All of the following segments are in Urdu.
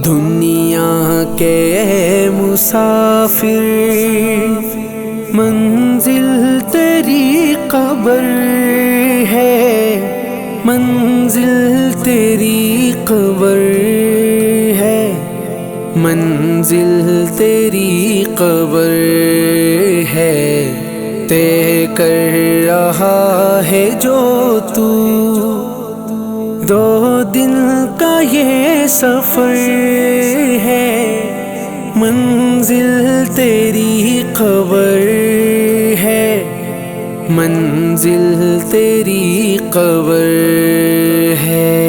دنیا کے مسافر منزل تیری قبر ہے، منزل تیری قبر ہے، منزل تیری قبر ہے۔ طے کر رہا ہے جو تو دو دن کا یہ سفر ہے، منزل تیری قبر ہے، منزل تیری قبر ہے۔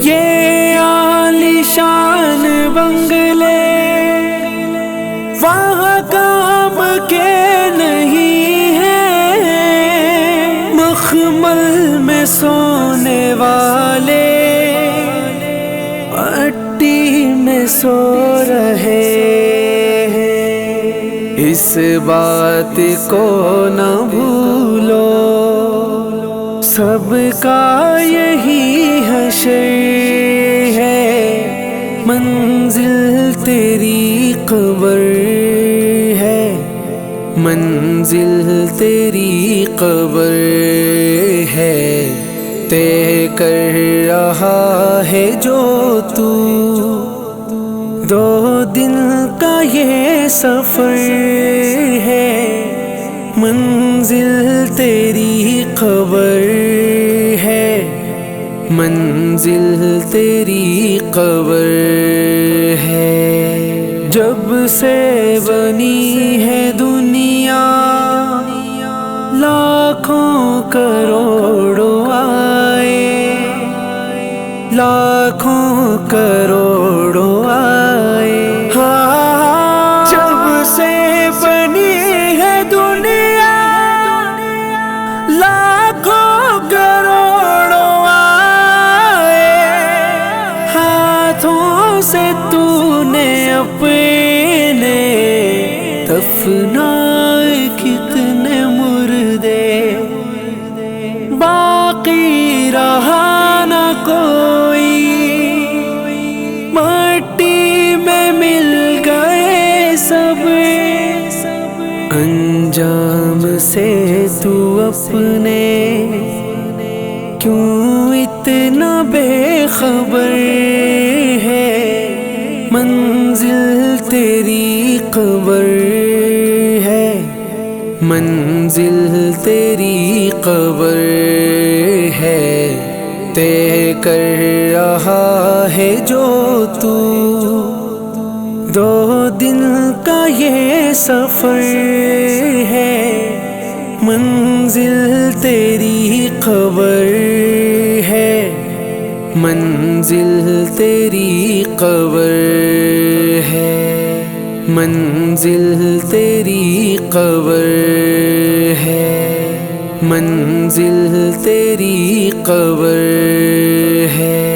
یہ عالیشان بنگلے وہاں کام کے نہیں ہیں، مخمل میں سونے والے مٹی میں سو رہے ہیں۔ اس بات کو نہ بھولو، سب کا یہی حشر ہے، منزل تیری قبر ہے، منزل تیری قبر ہے۔ طے کر رہا ہے جو تو دو دن کا یہ سفر ہے، منزل تیری قبر ہے، منزل تیری قبر ہے۔ جب سے بنی ہے دنیا لاکھوں کروڑوں آئے، لاکھوں کروڑوں آئے، ہاں جب سے بنی ہے دنیا لاکھوں کروڑوں آئے، ہاتھوں سے تو نے اپنے دفنائے کتنے مردے، باقی رہا نہ کوئی، مٹی میں مل گئے سب، انجام سے تو اپنے کیوں اتنا بے خبر ہے، منزل تیری قبر ہے، منزل تیری قبر ہے۔ طے کر رہا ہے جو تو دو دن کا یہ سفر ہے، منزل تیری قبر ہے، منزل تیری قبر ہے، منزل تیری قبر ہے، منزل تیری قبر ہے۔